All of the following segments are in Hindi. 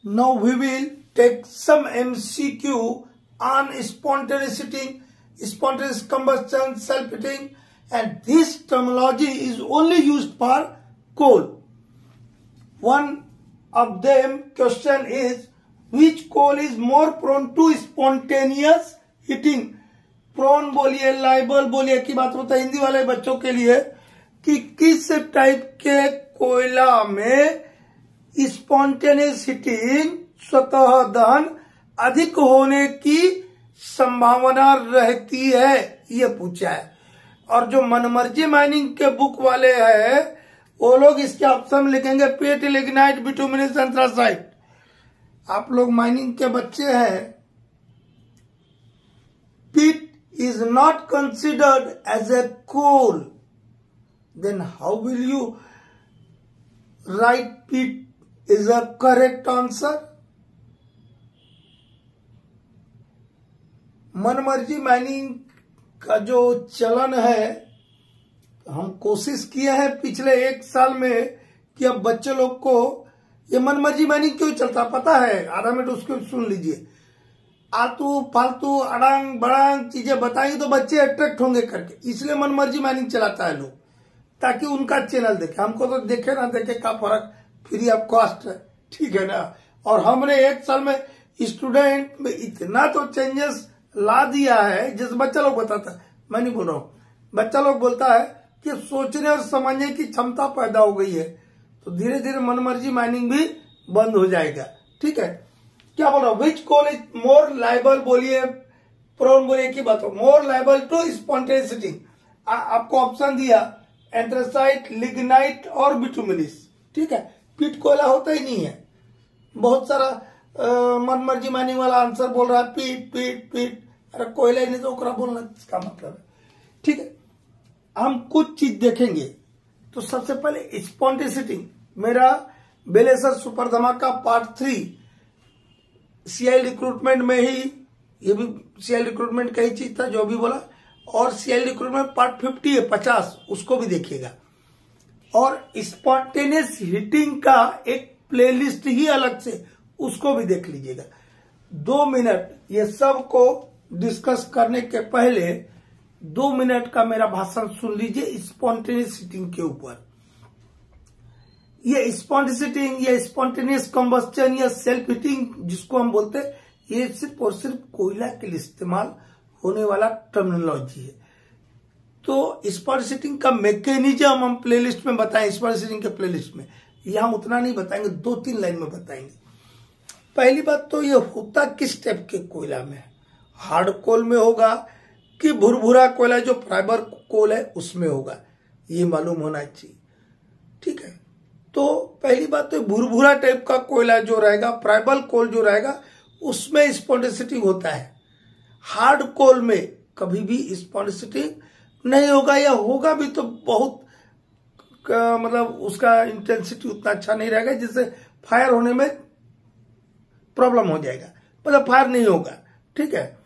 Now we will take some MCQ on spontaneous heating, spontaneous combustion, self-heating, and this terminology is only used for coal. One of them question is, which coal is more prone to spontaneous heating? Prone बोलिए, लाइबल बोलिए की बात होता है हिंदी वाले बच्चों के लिए कि किस टाइप के कोयला में स्पॉन्टेनियस हीटिंग स्वतः दहन अधिक होने की संभावना रहती है, ये पूछा है। और जो मनमर्जी माइनिंग के बुक वाले हैं वो लोग इसके ऑप्शन लिखेंगे पीट, लिग्नाइट, बिटुमिनस, एंथ्रासाइट। आप लोग माइनिंग के बच्चे हैं। पीट is not considered as a coal, then how will you write peat is a correct answer? मनमर्जी माइनिंग का जो चलन है, हम कोशिश किए हैं पिछले 1 साल में कि अब बच्चे लोग को ये मनमर्जी माइनिंग क्यों चलता पता है। आधा मिनट उसको सुन लीजिए। आलतू फालतू अड़ांग बड़ांग चीजें बताएंगे तो बच्चे अट्रैक्ट होंगे करके, इसलिए मनमर्जी माइनिंग चलाता है लोग, ताकि उनका चैनल देखे। हमको तो देखे ना देखे का फर्क, फ्री ऑफ कॉस्ट है, ठीक है ना। और हमने 1 साल में स्टूडेंट में इतना तो चेंजेस ला दिया है, जैसे बच्चा लोग बताता है, मैं नहीं बोल रहा हूँ, बच्चा लोग बोलता है कि सोचने और समझने की क्षमता पैदा हो गई है, तो धीरे धीरे मनमर्जी माइनिंग भी बंद हो जाएगा, ठीक है। क्या बोल रहा हूं, विच कोल इज मोर लाइबल बोलिए, प्रोन बोलिए की बात हो, मोर लाइबल टू स्पॉन्टेनियस हीटिंग। आपको ऑप्शन दिया एंथ्रासाइट, लिग्नाइट और बिटुमिनस, ठीक है। पीट कोयला होता ही नहीं है। बहुत सारा मनमर्जी माइनिंग वाला आंसर बोल रहा है पीट पीट पीट, अरे कोयला ही नहीं तो ओकरा बोलना इसका मतलब है, ठीक है। हम कुछ चीज देखेंगे। तो सबसे पहले स्पॉन्टेनियस हीटिंग, मेरा बेलेसर सुपर धमाका पार्ट 3 सीआई रिक्रूटमेंट में ही, ये भी सीआई रिक्रूटमेंट का ही चीज था जो भी बोला, और सीआई रिक्रूटमेंट पार्ट 50 है 50, उसको भी देखिएगा। और स्पॉन्टेनियस हीटिंग का एक प्लेलिस्ट ही अलग से, उसको भी देख लीजिएगा। 2 मिनट ये सब को डिस्कस करने के पहले 2 मिनट का मेरा भाषण सुन लीजिए स्पॉन्टेनियस हीटिंग के ऊपर। ये स्पॉन्टेनियस हीटिंग, ये स्पॉन्टेनियस कंबस्टन या सेल्फ हीटिंग जिसको हम बोलते हैं, ये सिर्फ और सिर्फ कोयला के लिए इस्तेमाल होने वाला टर्मिनोलॉजी है। तो स्पॉन्टेनियस हीटिंग का मैकेनिज्म हम प्लेलिस्ट में बताएं, स्पॉन्टेनियस हीटिंग के प्लेलिस्ट में, ये हम उतना नहीं बताएंगे, 2-3 लाइन में बताएंगे। पहली बात तो ये होता किस टाइप के कोयला में, हार्ड कोल में होगा कि भुरभुरा कोयला जो फाइबर कोल है उसमें होगा, ये मालूम होना चाहिए, ठीक है। तो पहली बात तो भुरभुरा टाइप का कोयला जो रहेगा, फ्राइबल कोल जो रहेगा, उसमें स्पॉन्टेनियस हीटिंग होता है। हार्ड कोल में कभी भी स्पॉन्टेनियस हीटिंग नहीं होगा, या होगा भी तो बहुत मतलब उसका इंटेंसिटी उतना अच्छा नहीं रहेगा, जिससे फायर होने में प्रॉब्लम हो जाएगा, मतलब फायर नहीं होगा, ठीक है।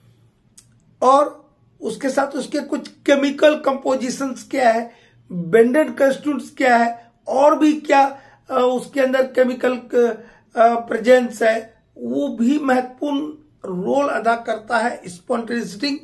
और उसके साथ उसके कुछ केमिकल कंपोजिशंस क्या है, बेंडेड कंस्टिट्यूएंट्स क्या है, और भी क्या उसके अंदर केमिकल प्रेजेंस है, वो भी महत्वपूर्ण रोल अदा करता है स्पॉन्टेनियस हीटिंग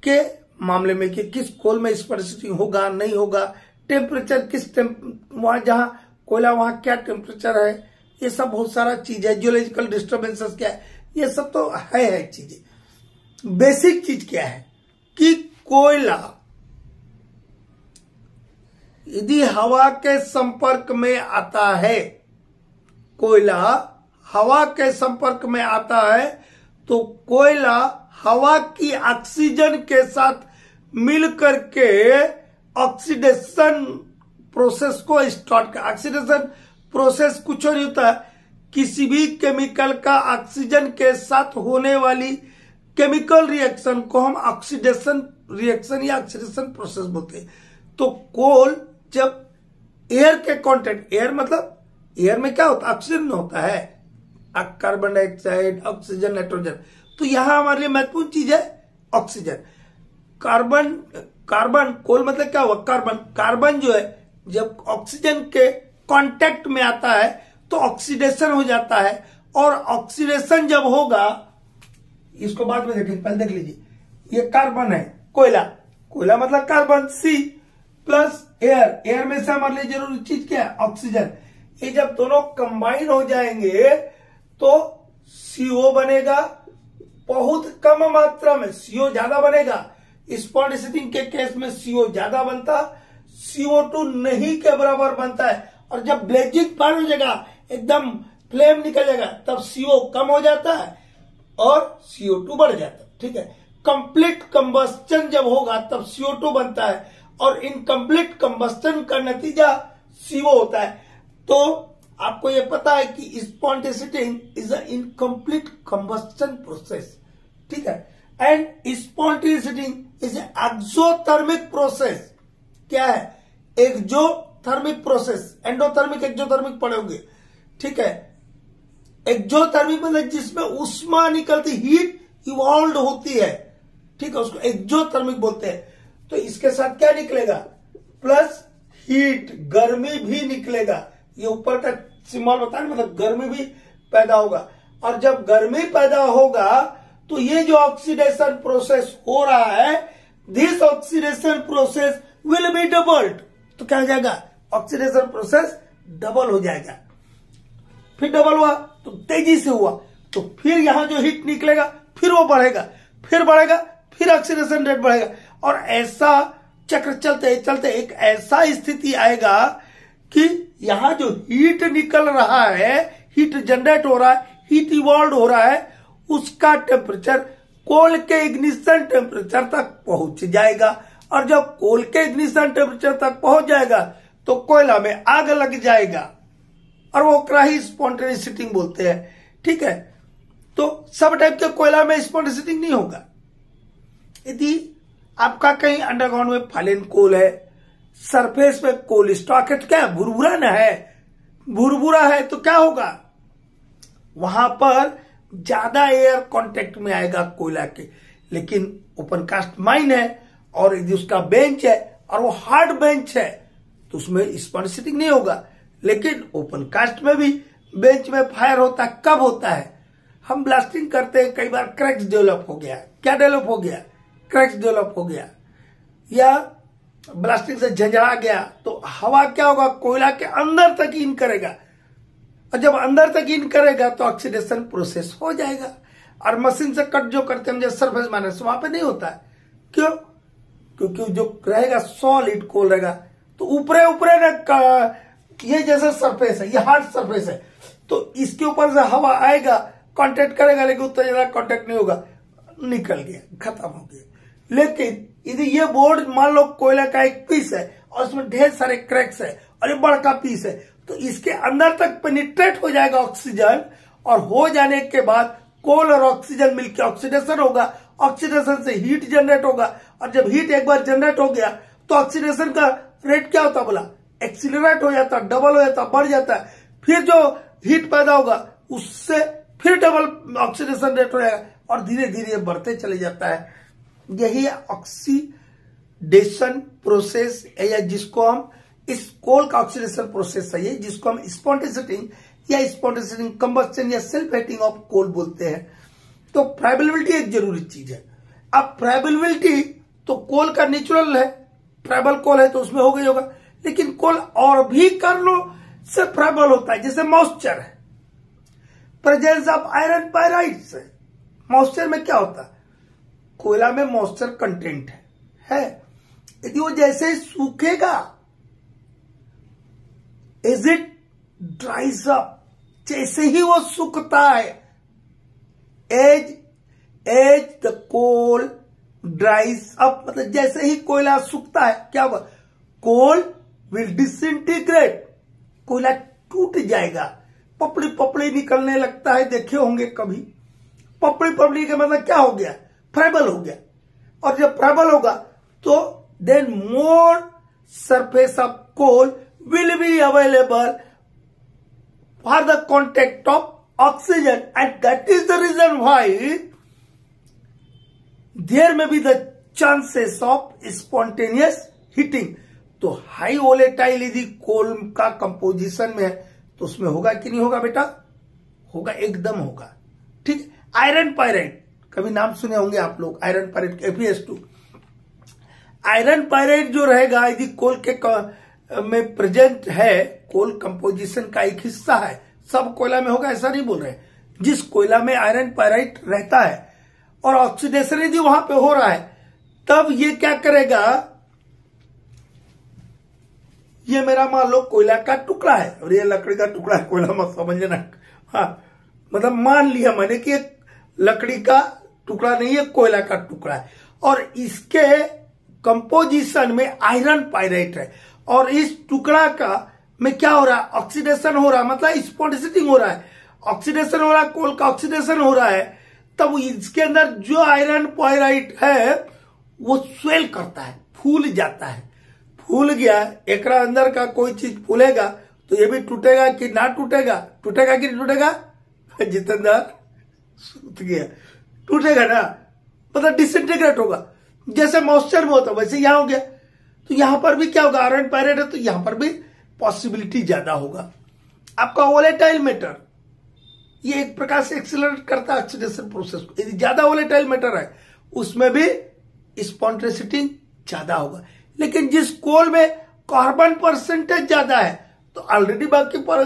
के मामले में, कि किस कोल में स्पॉन्टेनियस हीटिंग होगा नहीं होगा, टेम्परेचर किस वहां जहां कोयला वहां क्या टेम्परेचर है, ये सब बहुत सारा चीज है। जियोलॉजिकल डिस्टर्बेंसेस क्या है, ये सब तो है चीजें। बेसिक चीज क्या है कि कोयला यदि हवा के संपर्क में आता है, कोयला हवा के संपर्क में आता है, तो कोयला हवा की ऑक्सीजन के साथ मिलकर के ऑक्सीडेशन प्रोसेस को स्टार्ट कर। ऑक्सीडेशन प्रोसेस कुछ नहीं होता है, किसी भी केमिकल का ऑक्सीजन के साथ होने वाली केमिकल रिएक्शन को हम ऑक्सीडेशन रिएक्शन या ऑक्सीडेशन प्रोसेस बोलते हैं। तो कोल जब एयर के कांटेक्ट, एयर मतलब एयर में क्या होता है, ऑक्सीजन होता है, कार्बन डाइऑक्साइड, ऑक्सीजन, नाइट्रोजन। तो यहां हमारे लिए महत्वपूर्ण चीज है ऑक्सीजन। कार्बन कोल मतलब क्या हुआ, कार्बन जो है जब ऑक्सीजन के कांटेक्ट में आता है तो ऑक्सीडेशन हो जाता है, और ऑक्सीडेशन जब होगा, इसको बाद में देखेंगे, पहले देख लीजिए, ये कार्बन है, कोयला, कोयला मतलब carbon C plus air, air में से हमारे लिए जरूरी चीज क्या है, ऑक्सीजन। ये जब दोनों कंबाइन हो जाएंगे तो CO बनेगा, बहुत कम मात्रा में CO ज्यादा बनेगा। स्पॉन्डिसिटिंग के केस में CO ज्यादा बनता, CO2 नहीं के बराबर बनता है। और जब ब्लेजिंग पॉइंट हो जाएगा, एकदम फ्लेम निकल जाएगा, तब CO कम हो जाता है और CO2 बढ़ जाता है। ठीक है, कंप्लीट कंबस्टन जब होगा तब CO2 बनता है और इनकम्प्लीट कंबस्टन का नतीजा CO होता है। तो आपको यह पता है कि स्पॉन्डिसिटिंग is a incomplete combustion process. ठीक है, एंड स्पॉन्डिसिटिंग इज एक्सोथर्मिक प्रोसेस। क्या है, एक्सोथर्मिक प्रोसेस, एंडोथर्मिक एक्सोथर्मिक पढ़ोगे। ठीक है, एक्सोथर्मिक मतलब जिसमें उष्मा निकलती, हीट इवॉल्व होती है। ठीक है, उसको एक्सोथर्मिक बोलते हैं। तो इसके साथ क्या निकलेगा, प्लस हीट, गर्मी भी निकलेगा। ये ऊपर का सिंबल बता रहे, मतलब गर्मी भी पैदा होगा। और जब गर्मी पैदा होगा तो ये जो ऑक्सीडेशन प्रोसेस हो रहा है, this oxidation process will be doubled. तो क्या हो जाएगा, ऑक्सीडेशन प्रोसेस डबल हो जाएगा। फिर डबल हुआ तो तेजी से हुआ, तो फिर यहां जो हीट निकलेगा फिर वो बढ़ेगा, फिर बढ़ेगा, फिर ऑक्सीडेशन रेट बढ़ेगा। और ऐसा चक्र चलते चलते एक ऐसा स्थिति आएगा कि यहां जो हीट निकल रहा है, हीट जनरेट हो रहा है, हीट इवॉल्व हो रहा है, उसका टेम्परेचर कोल के इग्निशन टेम्परेचर तक पहुंच जाएगा। और जब कोल के इग्निशन टेम्परेचर तक पहुंच जाएगा तो कोयला में आग लग जाएगा और वो क्राही स्पॉन्टेनियस हीटिंग बोलते हैं। ठीक है, तो सब टाइप के कोयला में स्पॉन्टेनियस हीटिंग नहीं होगा। यदि आपका कहीं अंडरग्राउंड में फॉलिन कोल है, सरफेस पे कोल स्टॉक है, तो क्या भुरभुरा ना है, भुरभुरा है तो क्या होगा, वहां पर ज्यादा एयर कांटेक्ट में आएगा कोयला के। लेकिन ओपन कास्ट माइन है और यदि उसका बेंच है और वो हार्ड बेंच है तो उसमें स्पॉन्टेनियस हीटिंग नहीं होगा। लेकिन ओपन कास्ट में भी बेंच में फायर होता है, कब होता है, हम ब्लास्टिंग करते हैं, कई बार क्रैक्स डेवलप हो गया। क्या डेवलप हो गया, क्रैक्स डेवलप हो गया, या ब्लास्टिंग से झंझड़ा गया, तो हवा क्या होगा, कोयला के अंदर तक इन करेगा। और जब अंदर तक इन करेगा तो ऑक्सीडेशन प्रोसेस हो जाएगा। और मशीन से कट जो करते हैं जैसे सरफेस माइनस, वहां पे नहीं होता है। क्यों, क्योंकि जो रहेगा सॉलिड कोल रहेगा, तो ऊपरे ऊपरे ना, ये जैसे सरफेस है, ये हार्ड सरफेस है, तो इसके ऊपर से हवा आएगा, कांटेक्ट करेगा, लेकिन उतना ज्यादा कांटेक्ट नहीं होगा, निकल गया, खत्म हो गया। लेकिन यदि ये बोर्ड मान लो कोयला का एक पीस है और उसमें ढेर सारे क्रैक्स है और ये बड़ा पीस है, तो इसके अंदर तक पेनिट्रेट हो जाएगा ऑक्सीजन, और हो जाने के बाद कोल और ऑक्सीजन मिलकर ऑक्सीडेशन होगा, ऑक्सीडेशन से हीट जनरेट होगा। और जब हीट एक बार जनरेट हो गया तो ऑक्सीडेशन का रेट क्या होता, बोला एक्सीलरेट हो जाता, डबल हो जाता, बढ़ जाता है। फिर जो हीट पैदा होगा उससे फिर डबल ऑक्सीडेशन रेट हो जाएगा और धीरे धीरे बढ़ते चले जाता है। यही ऑक्सीडेशन प्रोसेस है, या जिसको हम इस कोल का ऑक्सीडेशन प्रोसेस है, जिसको हम स्पॉन्टेनियस हीटिंग या स्पॉन्टेनियस हीटिंग कंबस्टन या सेल्फ हीटिंग ऑफ कोल बोलते हैं। तो फ्राइबेबिलिटी एक जरूरी चीज है। अब फ्राइबेबिलिटी तो कोल का नेचुरल है, फ्राइबल कोल है तो उसमें हो गई होगा, लेकिन कोल और भी कारणों से फ्राइबल होता है, जैसे मॉइस्चर है, प्रेजेंस ऑफ आयरन पायराइड्स है। मॉइस्चर में क्या होता है, कोयला में मॉइस्चर कंटेंट है। यदि वो जैसे ही सूखेगा, इज इट ड्राइज अप, जैसे ही वो सूखता है, as the coal dries up, मतलब जैसे ही कोयला सूखता है क्या होगा, कोल विल डिसइंटीग्रेट, कोयला टूट जाएगा, पपड़ी पपड़ी निकलने लगता है, देखे होंगे कभी। पपड़ी पपड़ी का मतलब क्या हो गया, फ्राइबल हो गया। और जब फ्राइबल होगा तो then more surface of coal will be available for the contact of oxygen, and that is the reason why there में be the chances of spontaneous heating. तो हाई वोलेटाइल यदि कोल का कंपोजिशन में है तो उसमें होगा कि नहीं होगा बेटा, होगा, एकदम होगा। ठीक, आयरन पायराइट कभी नाम सुने होंगे आप लोग, iron pyrite Fe2। Iron pyrite जो रहेगा यदि कोल के में प्रेजेंट है, कोल कंपोजिशन का एक हिस्सा है, सब कोयला में होगा ऐसा नहीं बोल रहे। जिस कोयला में आयरन पायराइट रहता है और ऑक्सीडेशन यदि वहां पे हो रहा है, तब ये क्या करेगा, ये मेरा मान लो कोयला का टुकड़ा है और ये लकड़ी का टुकड़ा है, कोयला मत समझना। हाँ, मतलब मान लिया मैंने कि एक लकड़ी का टुकड़ा नहीं है, कोयला का टुकड़ा है, और इसके कंपोजिशन में आयरन पायराइट है, और इस टुकड़ा का में क्या हो रहा है, ऑक्सीडेशन हो रहा है, मतलब स्पॉन्डिसिटिंग हो रहा है, ऑक्सीडेशन हो रहा है, कोल का ऑक्सीडेशन हो रहा है। तब इसके अंदर जो आयरन पायराइट है वो स्वेल करता है, फूल जाता है। फूल गया, एक अंदर का कोई चीज फूलेगा तो ये भी टूटेगा कि ना टूटेगा, टूटेगा कि नहीं टूटेगा, जितेंद्र सूत गया, टूटेगा ना, मतलब डिसइंटीग्रेट होगा। जैसे मॉइस्चर में होता है वैसे यहां हो गया, तो यहां पर भी क्या होगा, आयरन पायराइट है तो यहां पर भी पॉसिबिलिटी ज्यादा होगा। आपका वोलेटाइल मैटर ये एक प्रकार से एक्सीलरेट करता है ऑक्सीडेशन प्रोसेस को। यदि ज्यादा वोलेटाइल मैटर है उसमें भी स्पॉन्टेनिसिटी ज्यादा होगा। लेकिन जिस कोल में कार्बन परसेंटेज ज्यादा है तो ऑलरेडी बाकी पर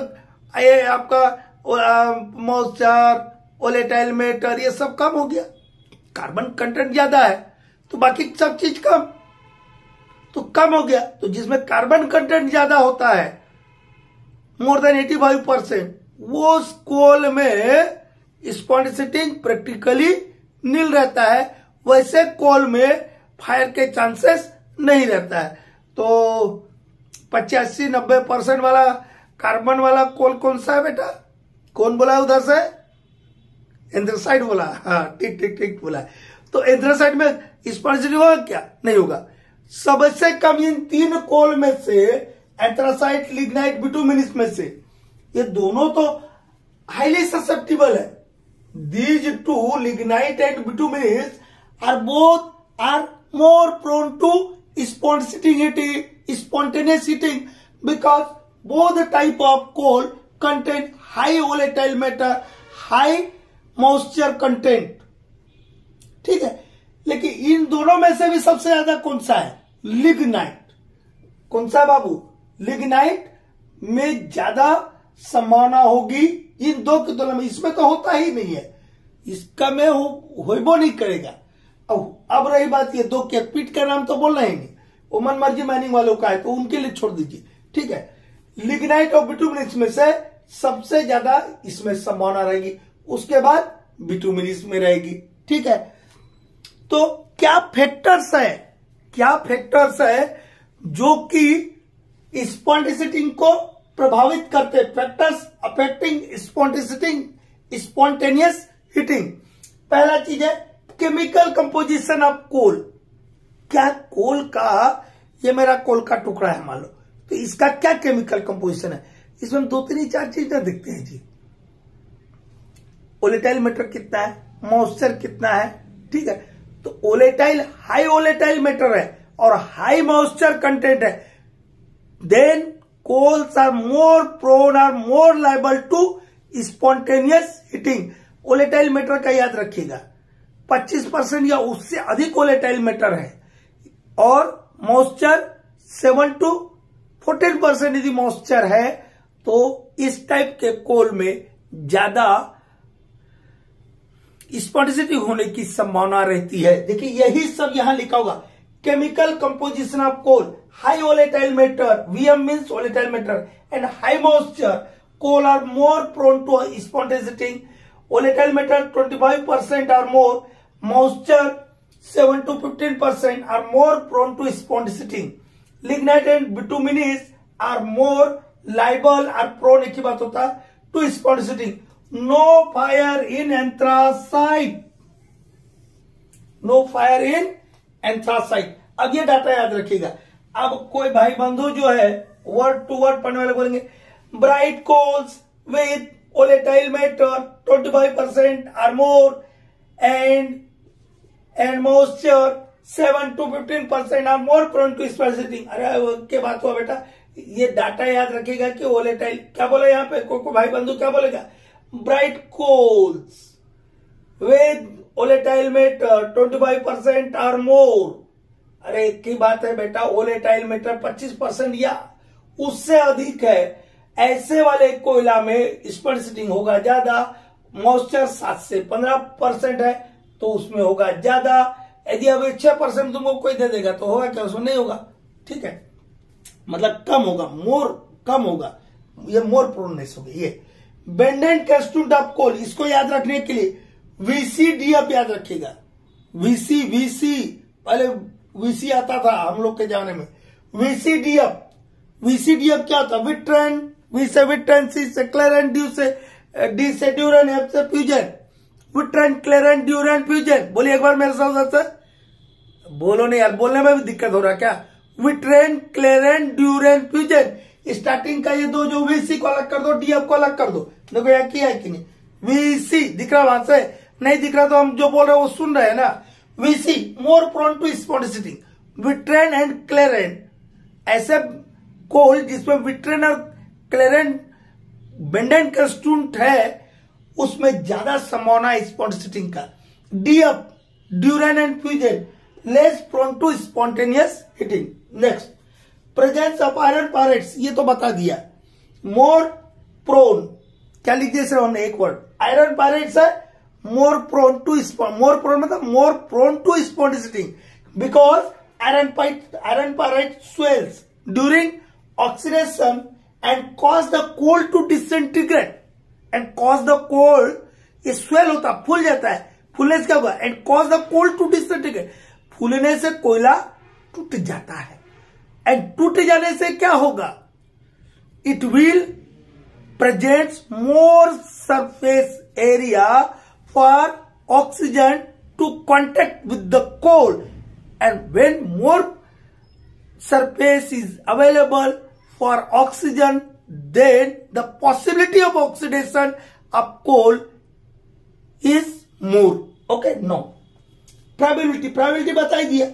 आपका मॉइस्चर, वोलेटाइल मैटर ये सब कम हो गया, कार्बन कंटेंट ज्यादा है तो बाकी सब चीज कम, तो कम हो गया। तो जिसमें कार्बन कंटेंट ज्यादा होता है मोर देन 85%, वो कोल में स्पॉन्टेनिसिटी प्रैक्टिकली नील रहता है, वैसे कोल में फायर के चांसेस नहीं रहता है। तो 85-90% वाला कार्बन वाला कोल कौन सा है बेटा, कौन बोला उधर से, एंथ्रासाइट बोला, हाँ ठीक ठीक ठीक बोला। तो एंथ्रासाइट में स्पॉन्टेनिसिटी होगा क्या, नहीं होगा। सबसे कम इन तीन कोल में से एंथ्रासाइट, लिग्नाइट, बिटुमिनस में से ये दोनों तो हाईली ससेप्टिबल है। These two, lignite and bituminous, are both are more prone to spontaneous heating because both the type of coal contain high volatile matter, high moisture content। ठीक है, लेकिन इन दोनों में से भी सबसे ज्यादा कौन सा है, लिग्नाइट। कौन सा बाबू, लिग्नाइट में ज्यादा संभावना होगी इन दो की तुलना में। इसमें तो होता ही नहीं है, इसका में होइबो नहीं करेगा। अब रही बात ये दो के पीट का नाम तो बोलना ही नहीं, वो मनमर्जी माइनिंग वालों का है तो उनके लिए छोड़ दीजिए। ठीक है, लिग्नाइट और बिटुमिनस में से सबसे ज्यादा इसमें संभावना रहेगी, उसके बाद बिटुमिनस में रहेगी। ठीक है, तो क्या फैक्टर्स है जो कि स्पॉन्टेनिसिटी को प्रभावित करते, फैक्टर्स अफेक्टिंग स्पॉन्टेनियस हीटिंग। पहला चीज है केमिकल कंपोजिशन ऑफ कोल। क्या कोल का, ये मेरा कोल का टुकड़ा है मान लो, तो इसका क्या केमिकल कंपोजिशन है, इसमें 2-3-4 चीजें दिखते हैं जी। वोलेटाइल मैटर कितना है, मॉइस्चर कितना है। ठीक है, तो वोलेटाइल, हाई वोलेटाइल मैटर है और हाई मॉइस्चर कंटेंट है, then coals are more prone, are more liable to spontaneous heating. Volatile matter का याद रखिएगा, 25% या उससे अधिक वोलेटाइल मैटर है और मॉइस्चर 7-14% यदि मॉइस्चर है तो इस टाइप के कोल में ज्यादा स्पॉन्टेनिसिटी होने की संभावना रहती है। देखिए यही सब यहां लिखा होगा, chemical composition of coal, high volatile matter, VM means volatile matter, and high moisture coal are more prone to spontaneity. Volatile matter 25% or more, moisture 7-15% are more prone to spontaneity. Lignite and bituminous are more liable or prone, एक ही बात होता है, to spontaneity. No fire in anthracite. No fire in anthracite. अब ये डाटा याद रखिएगा। अब कोई भाई बंधु जो है वर्ड टू वर्ड पढ़ने वाले बोलेंगे bright coals with volatile matter 25% or more and moisture 7-15% are more prone to spontaneity। अरे क्या बात हुआ बेटा, ये डाटा याद रखिएगा कि वोलेटाइल, क्या बोला यहाँ पे कोई भाई बंधु क्या बोलेगा, bright coals with volatile matter 25% or more। अरे एक ही बात है बेटा, volatile matter 25% या उससे अधिक है, ऐसे वाले कोयला में स्पॉट सीटिंग होगा ज्यादा। मॉइस्चर 7 से 15% है तो उसमें होगा ज्यादा। यदि अभी 6% तुमको कोई दे देगा तो होगा क्या, उसमें नहीं होगा। ठीक है, मतलब कम होगा, मोर कम होगा, ये मोर प्रोनेस होगी। ये बेंडेंट कैस्टूट ऑफ कोल, इसको याद रखने के लिए VCDF याद रखिएगा। VC पहले VC आता था हम लोग के जमाने में। VCDF क्या होता है? विट्रेन, V से विट्रेन, C से क्लेरेंट, D से ड्यूरेन, F से फ्यूजन। विट्रेन, क्लेरेंट, ड्यूरेन, फ्यूजन। बोलिए एक बार मेरे साथ सर। बोलो नहीं यार, बोलने में भी दिक्कत हो रहा है क्या? विट्रेन, क्लेरेंट, ड्यूरेन, फ्यूजन। स्टार्टिंग का ये दो जो VC को अलग कर दो, DF को अलग कर दो। देखो यहाँ किया है कि नहीं? VC दिख रहा वहां से? नहीं दिख रहा तो हम जो बोल रहे हैं वो सुन रहे हैं ना। VC मोर प्रोन टू स्पॉटिसिटिंग। विट्रेन एंड क्लेरेंट, ऐसे कोल जिसमें विट्रेन और क्लेरेंट बेंडेंट कैस्टूट है उसमें ज्यादा संभावना है स्पॉटिसिटिंग का। DF durain and fusain less prone to spontaneous heating. Next, presence of iron pyrites, ये तो बता दिया। मोर प्रोन, क्या लिख दिया सर हमने? एक वर्ड आयरन पायरेट्स है more prone to, more prone मतलब मोर प्रोन टू स्पॉटिसिटिंग because iron pyrite swells during oxidation and cause the coal to disintegrate and cause the coal, ये swell होता, फूल जाता है। फूलने से क्या होगा? and cause the coal to disintegrate, फूलने से कोयला टूट जाता है। and टूट जाने से क्या होगा? it will presents more surface area for oxygen to contact with the coal, and when more surface is available for oxygen, then the possibility of oxidation of coal is more. Okay, no. Probability बता दिया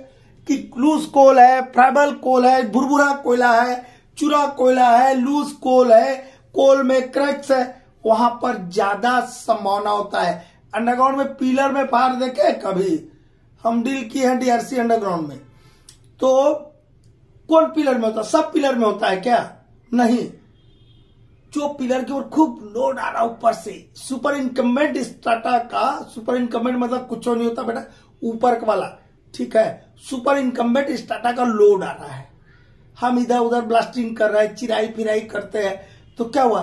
कि लूज कोल है, फ्राइबल कोल है, भुरभुरा कोयला है, चूरा कोयला है, लूज कोल है, कोल में क्रैक्स है, वहां पर ज्यादा संभावना होता है। अंडरग्राउंड में पिलर में फायर देखे कभी? हम डील किए हैं DRC अंडरग्राउंड में। तो कौन पिलर में होता है? सब पिलर में होता है क्या? नहीं, जो पिलर के ऊपर खूब लोड आ रहा ऊपर से, सुपर इनकम्बेंट स्ट्राटा का, सुपर इनकम्बेंट मतलब कुछ नहीं होता बेटा, ऊपर वाला। ठीक है, सुपर इनकम्बेंट स्ट्राटा का लोड आ रहा है, हम इधर उधर ब्लास्टिंग कर रहे हैं, चिराई फिराई करते हैं, तो क्या हुआ?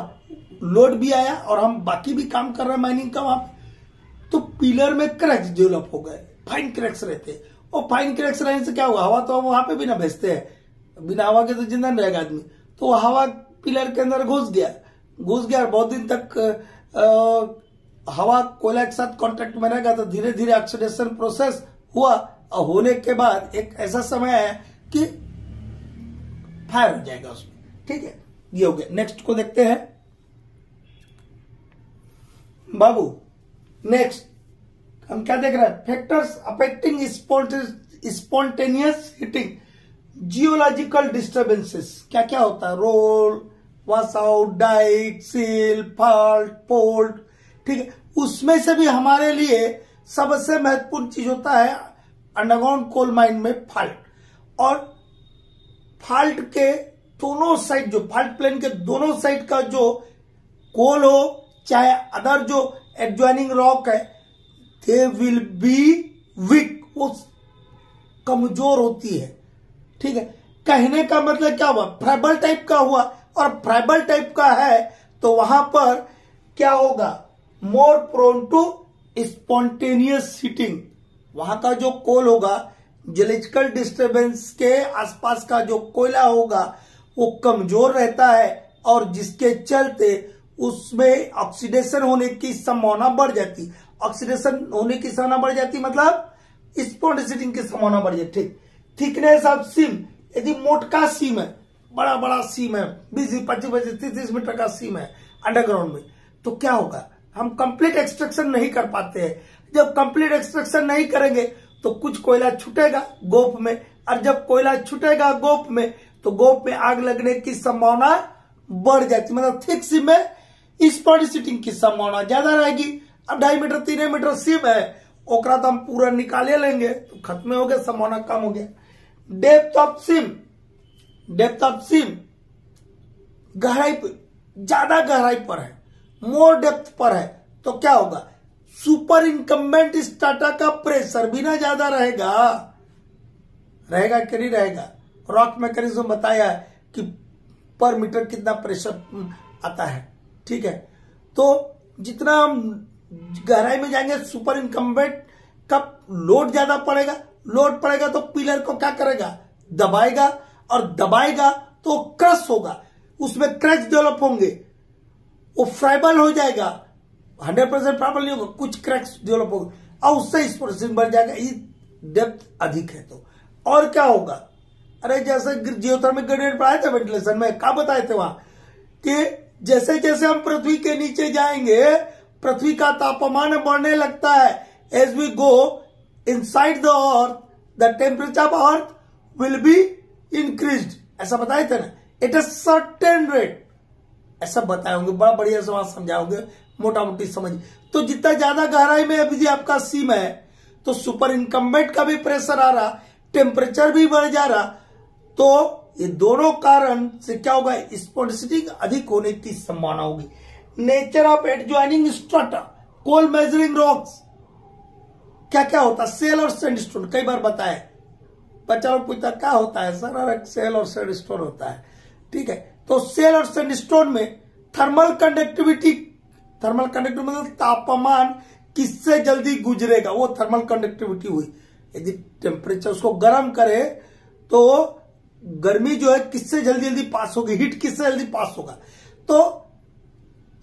लोड भी आया और हम बाकी भी काम कर रहे हैं माइनिंग का वहां, तो पिलर में क्रैक्स डेवलप हो गए, फाइन क्रैक्स रहते। और फाइन क्रैक्स रहने से क्या हुआ? हवा तो वहां पे भी ना भेजते हैं, बिना हवा के तो जिंदा नहीं रहेगा आदमी। तो हवा पिलर के अंदर घुस गया और बहुत दिन तक हवा कोयला के साथ कांटेक्ट में रहेगा, तो धीरे धीरे ऑक्सीडेशन प्रोसेस हुआ, और होने के बाद एक ऐसा समय है कि फायर हो जाएगा उसमें। ठीक है, ये हो गया। नेक्स्ट को देखते हैं बाबू। नेक्स्ट हम क्या देख रहे हैं? Factors affecting spontaneous heating. Geological disturbances क्या क्या होता है? Roll, wash out, dyke, sill, fault, पोल्ट। ठीक है, उसमें से भी हमारे लिए सबसे महत्वपूर्ण चीज होता है अंडरग्राउंड कोल माइन में फॉल्ट। और फॉल्ट के दोनों साइड, जो फॉल्ट प्लेन के दोनों साइड का जो कोल हो चाहे अदर जो एडजॉइनिंग रॉक है, दे विल बी वीक, वो कमजोर होती है। ठीक है, कहने का मतलब क्या हुआ? फ्राइबल टाइप का हुआ, और फ्राइबल टाइप का है तो वहां पर क्या होगा? More prone to spontaneous heating. वहां का जो कोल होगा, जियोलॉजिकल डिस्टर्बेंस के आसपास का जो कोयला होगा वो कमजोर रहता है, और जिसके चलते उसमें ऑक्सीडेशन होने की संभावना बढ़ जाती। ऑक्सीडेशन होने की संभावना बढ़ जाती मतलब स्पॉन्टेनियस की संभावना बढ़ जाती। ठीक, थिकनेस ऑफ सीम, यदि मोटका सीम है, बड़ा बड़ा सीम है, 20-25-30 मीटर का सीम है अंडरग्राउंड में, तो क्या होगा? हम कंप्लीट एक्सट्रैक्शन नहीं कर पाते हैं। जब कंप्लीट एक्सट्रैक्शन नहीं करेंगे तो कुछ कोयला छूटेगा गोप में, और जब कोयला छूटेगा गोप में तो गोप में आग लगने की संभावना बढ़ जाती। मतलब थिक सीम में स्पॉन्डिसिटिंग की संभावना ज्यादा रहेगी। अब 2.5 मीटर 3 मीटर सीम है, ओकरा तो हम पूरा निकाले लेंगे तो खत्म हो गया, संभावना कम हो गया। डेप्थ ऑफ सीम गहराई पर, ज्यादा गहराई पर है, मोर डेप्थ पर है, तो क्या होगा, सुपर इनकम्बेंट स्ट्राटा का प्रेशर भी ना ज्यादा रहेगा कि नहीं रहेगा। रॉक मैकेनिज्म बताया है कि पर मीटर कितना प्रेशर आता है, ठीक है। तो जितना हम गहराई में जाएंगे सुपर इनकम्बेंट का लोड ज्यादा पड़ेगा, लोड पड़ेगा तो पिलर को क्या करेगा, दबाएगा, और दबाएगा तो क्रश होगा, उसमें क्रैक्स डेवलप होंगे, वो फ्राइबल हो जाएगा, 100% फ्राइबल नहीं होगा, कुछ क्रैक्स डेवलप होगा और उससे स्पोर्सिंग बढ़ जाएगा, ये डेप्थ अधिक है तो। और क्या होगा, अरे जैसे जियोथर्मिक ग्रेडियंट पढ़ाए थे वेंटिलेशन में, क्या बताए थे वहां कि जैसे जैसे हम पृथ्वी के नीचे जाएंगे पृथ्वी का तापमान बढ़ने लगता है। As we go inside the earth the temperature of earth will be increased, ऐसा बताए थे ना, इट इज सर्टेन रेट, ऐसा बताए होंगे, बड़ा बढ़िया से वहां समझाओगे, मोटा मोटी समझ। तो जितना ज्यादा गहराई में अभी आपका सीम है तो सुपर इनकम्बेंट का भी प्रेशर आ रहा, टेम्परेचर भी बढ़ जा रहा, तो ये दोनों कारण से क्या होगा, स्पॉन्डिसिटी अधिक होने की संभावना होगी। Nature of adjoining strata, coal measuring rocks, क्या क्या होता है, सेल और सैंडस्टोन, कई बार बताया, बच्चा लोग पूछता क्या होता है सर, अरे सेल और सैंडस्टोन होता है, ठीक है। तो सेल और सैंडस्टोन में थर्मल कंडक्टिविटी मतलब तापमान किससे जल्दी गुजरेगा, वो थर्मल कंडक्टिविटी हुई। यदि टेम्परेचर उसको गर्म करे तो गर्मी जो है किससे जल्दी पास होगी, हीट किससे जल्दी पास होगा। तो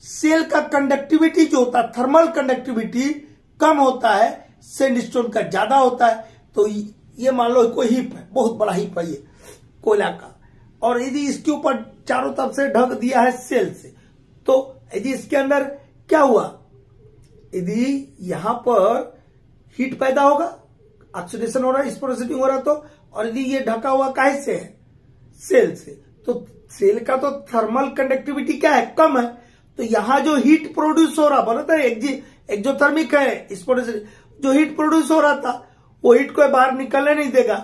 सेल का कंडक्टिविटी जो होता है, थर्मल कंडक्टिविटी कम होता है, सैंडस्टोन का ज्यादा होता है। तो ये मान लो कोई हीप है, बहुत बड़ा हीप है ये कोयला का, और यदि इसके ऊपर चारों तरफ से ढक दिया है सेल से, तो यदि इसके अंदर क्या हुआ, यदि यहां पर हीट पैदा होगा, ऑक्सीडेशन हो रहा है, स्पोरोसिटिंग हो रहा, तो और यदि ये ढका हुआ काहे से है, सेल से, तो सेल का तो थर्मल कंडक्टिविटी क्या है, कम है, तो यहां जो हीट प्रोड्यूस हो रहा, बोला था एक्जोथर्मिक है, जो हीट प्रोड्यूस हो रहा था वो हीट को बाहर निकलने नहीं देगा,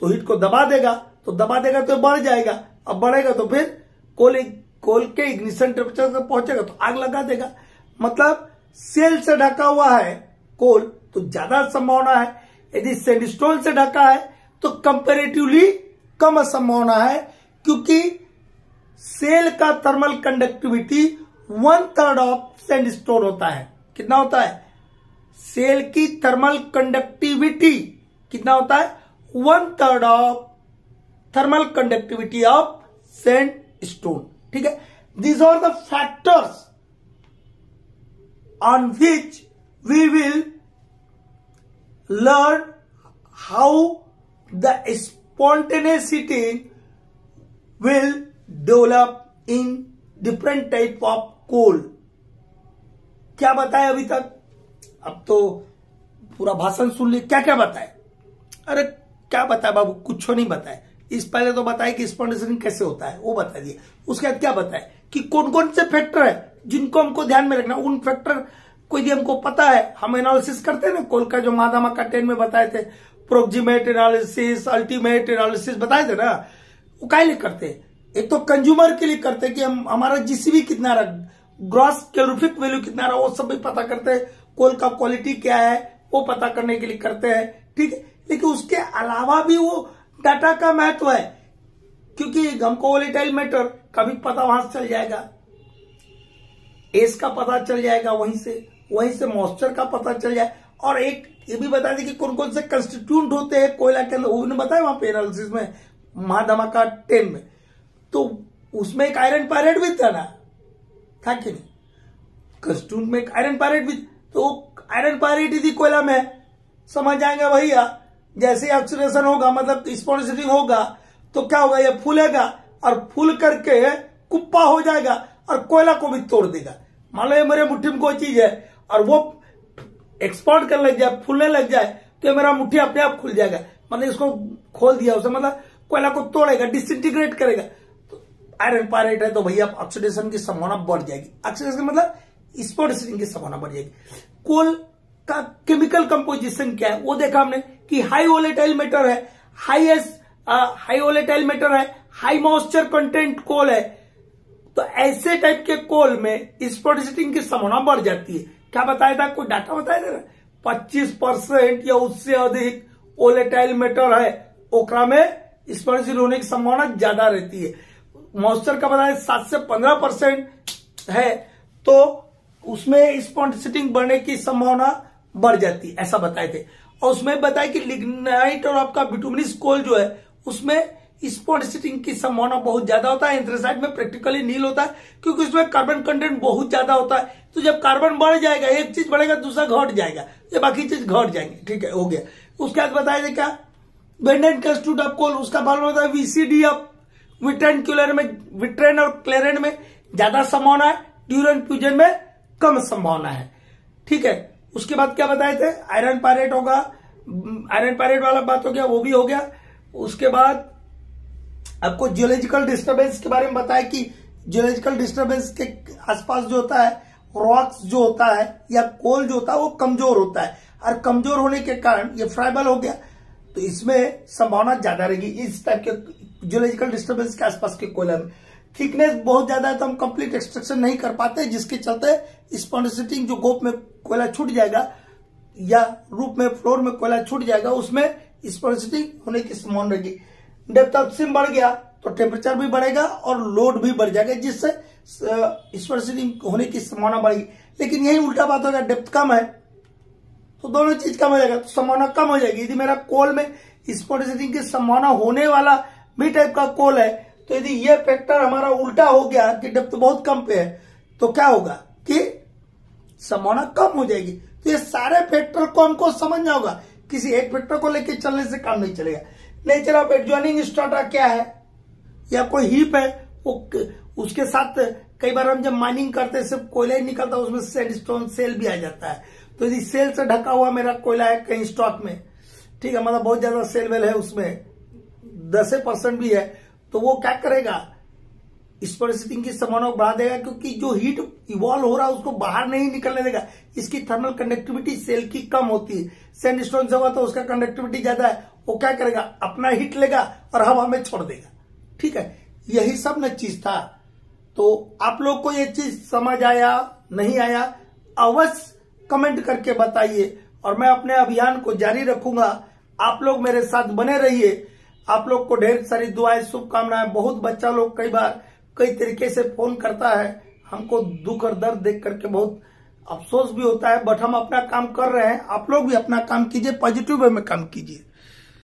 तो हीट को दबा देगा, तो बढ़ जाएगा, अब बढ़ेगा तो फिर कोल के इग्निशन टेम्परेचर तक पहुंचेगा तो आग लगा देगा। मतलब सेल से ढका हुआ है कोल तो ज्यादा संभावना है, यदि सैंडस्टोन से ढका है तो कंपैरेटिवली कम संभावना है, क्योंकि सेल का थर्मल कंडक्टिविटी 1/3 ऑफ सैंडस्टोन होता है। कितना होता है, सेल की थर्मल कंडक्टिविटी कितना होता है, 1/3 of thermal conductivity of sandstone, ठीक है। These are the factors on which we will learn how the spontaneity will develop in different type of coal। क्या बताया अभी तक, अब तो पूरा भाषण सुन लिया, क्या क्या बताया, अरे क्या बताया बाबू, कुछ नहीं बताया। इस पहले तो बताया कि स्पॉन्टेनिटी कैसे होता है, वो बता दिया। उसके बाद क्या बताया कि कौन कौन से फैक्टर है जिनको हमको ध्यान में रखना, उन फैक्टर को यदि हमको पता है, हम एनालिसिस करते हैं ना, कोल का जो मादामा का 10 में बताए थे, प्रोक्सीमेट एनालिसिस, अल्टीमेट एनालिसिस बताए थे ना, वो काहे लिए करते हैं, एक तो कंज्यूमर के लिए करते हैं कि हम हमारा जीसीबी कितना रहा, ग्रॉस कैलोरीफिक वैल्यू कितना रहा, वो सब भी पता करते हैं, कोल का क्वालिटी क्या है वो पता करने के लिए करते हैं, ठीक है। लेकिन उसके अलावा भी वो डाटा का महत्व है, क्योंकि हमको वोलेटाइल मैटर का भी पता वहां से चल जाएगा, एस का पता चल जाएगा, वहीं से मॉइस्चर का पता चल जाए, और एक ये भी बता दें कि कौन कौन से कंस्टिट्यूएंट होते हैं कोयला के अंदर, उन्होंने बताया वहां पे एनालिसिस में, महाधमाका 10 में। तो उसमें एक आयरन पायरेट भी था ना, था कि नहीं, कंस्टिट्यूएंट में एक आयरन पायरेट भी, तो आयरन पायरेट यदि कोयला में समझ जाएंगे भैया, जैसे ऑक्सीडेशन होगा मतलब स्पॉन्टेनिटी होगा तो क्या होगा, ये फूलेगा और फूल करके कुप्पा हो जाएगा और कोयला को भी तोड़ देगा। मान लो ये मेरे मुट्ठी में कोई चीज है और वो एक्सपोर्ट करने लग जाए, फूलने लग जाए, तो मेरा मुट्ठी अपने आप खुल जाएगा, मतलब इसको खोल दिया उसने, मतलब कोयला को तोड़ेगा, डिसइंटीग्रेट करेगा। तो आयरन पायरेट है तो भैया ऑक्सीडेशन की संभावना बढ़ जाएगी। ऑक्सीडेशन मतलब स्पॉट की संभावना बढ़ जाएगी। कोल का केमिकल कंपोजिशन क्या है वो देखा हमने कि हाई वोलेटाइल मैटर है, हाई वोलेटाइल मैटर है, हाई मॉइस्चर कंटेंट कोल है। तो ऐसे टाइप के कोल में स्पॉटिसिटिंग की संभावना बढ़ जाती है। क्या बताया था, कोई डाटा बताया था? 25% या उससे अधिक वोलेटाइल मैटर है, ओकरा में स्पॉटिसिटी होने की संभावना ज्यादा रहती है। मॉइस्चर का बताया 7 से 15% है तो उसमें स्पॉटिसिटिंग बढ़ने की संभावना बढ़ जाती है, ऐसा बताए थे। और उसमें बताया कि लिग्नाइट और आपका बिटुमिनस कोल जो है उसमें स्पॉटिसिटिंग की संभावना बहुत ज्यादा होता है। एंथ्रेसाइट में प्रैक्टिकली नील होता है क्योंकि उसमें कार्बन कंटेंट बहुत ज्यादा होता है। तो जब कार्बन बढ़ जाएगा, एक चीज बढ़ेगा दूसरा घट जाएगा, ये बाकी चीज घट जाएंगे। ठीक है, हो गया। उसके बाद बताया क्या, बेंडेंट कंस्टिट्यूट ऑफ कोल, उसका फॉर्मूला होता है वीसीडी ऑफ विट्रेन और क्लेरेन में ज्यादा संभावना है, ड्यूरन फ्यूजन में कम संभावना है। ठीक है, उसके बाद क्या बताए थे, आयरन पायरेट होगा, आयरन पायरेट वाला बात हो गया, वो भी हो गया। उसके बाद आपको जियोलॉजिकल डिस्टर्बेंस के बारे में बताया कि जियोलॉजिकल डिस्टर्बेंस के आसपास जो होता है रॉक्स जो होता है या कोल जो होता है वो कमजोर होता है, और कमजोर होने के कारण ये फ्राइबल हो गया तो इसमें संभावना ज्यादा रहेगी इस टाइप के जियोलॉजिकल डिस्टर्बेंस के आसपास के कोयला में। थिकनेस बहुत ज्यादा है तो हम कंप्लीट एक्सट्रैक्शन नहीं कर पाते, जिसके चलते स्पॉन्जिसिटिंग जो गोप में कोयला छूट जाएगा या रूप में फ्लोर में कोयला छूट जाएगा उसमें स्पॉन्जिसिटिंग होने की संभावना रहेगी। डेप्थ ऑफ सिम बढ़ गया तो टेम्परेचर भी बढ़ेगा और लोड भी बढ़ जाएगा, जिससे स्पॉन्जिसिटिंग होने की संभावना बढ़ेगी। लेकिन यही उल्टा बात होगा, डेप्थ कम है तो दोनों चीज कम हो जाएगा तो संभावना कम हो जाएगी। यदि मेरा कोल में स्पॉन्जिसिटिंग की संभावना होने वाला भी टाइप का कोल है तो यदि ये फैक्टर हमारा उल्टा हो गया कि डेप्थ बहुत कम पे है तो क्या होगा कि संभावना कम हो जाएगी। तो ये सारे फैक्टर को हमको समझना होगा, किसी एक फैक्टर को लेकर चलने से काम नहीं चलेगा। नेचर ऑफ एडजॉइनिंग स्ट्राटा क्या है, या कोई हीप है वो उसके साथ कई बार हम जब माइनिंग करते हैं सिर्फ कोयला ही निकलता है, उसमें सैंडस्टोन सेल भी आ जाता है। तो यदि सेल से ढका हुआ मेरा कोयला है कहीं स्टॉक में, ठीक है, मतलब बहुत ज्यादा सेल वेल है उसमें 10% भी है, तो वो क्या करेगा, स्पॉन्जिसिटिंग की संभावना को बढ़ा देगा क्योंकि जो हीट इवॉल्व हो रहा है उसको बाहर नहीं निकलने देगा। इसकी थर्मल कंडक्टिविटी सेल की कम होती है, सैंडस्टोन से हुआ तो उसका कंडक्टिविटी ज्यादा है, वो क्या करेगा अपना हीट लेगा और हवा में छोड़ देगा। ठीक है, यही सब न चीज था। तो आप लोग को ये चीज समझ आया नहीं आया अवश्य कमेंट करके बताइए, और मैं अपने अभियान को जारी रखूंगा। आप लोग मेरे साथ बने रहिए। आप लोग को ढेर सारी दुआएं शुभकामनाएं। बहुत बच्चा लोग कई बार कई तरीके से फोन करता है, हमको दुख और दर्द देख करके बहुत अफसोस भी होता है, बट हम अपना काम कर रहे हैं। आप लोग भी अपना काम कीजिए, पॉजिटिव वे में काम कीजिए।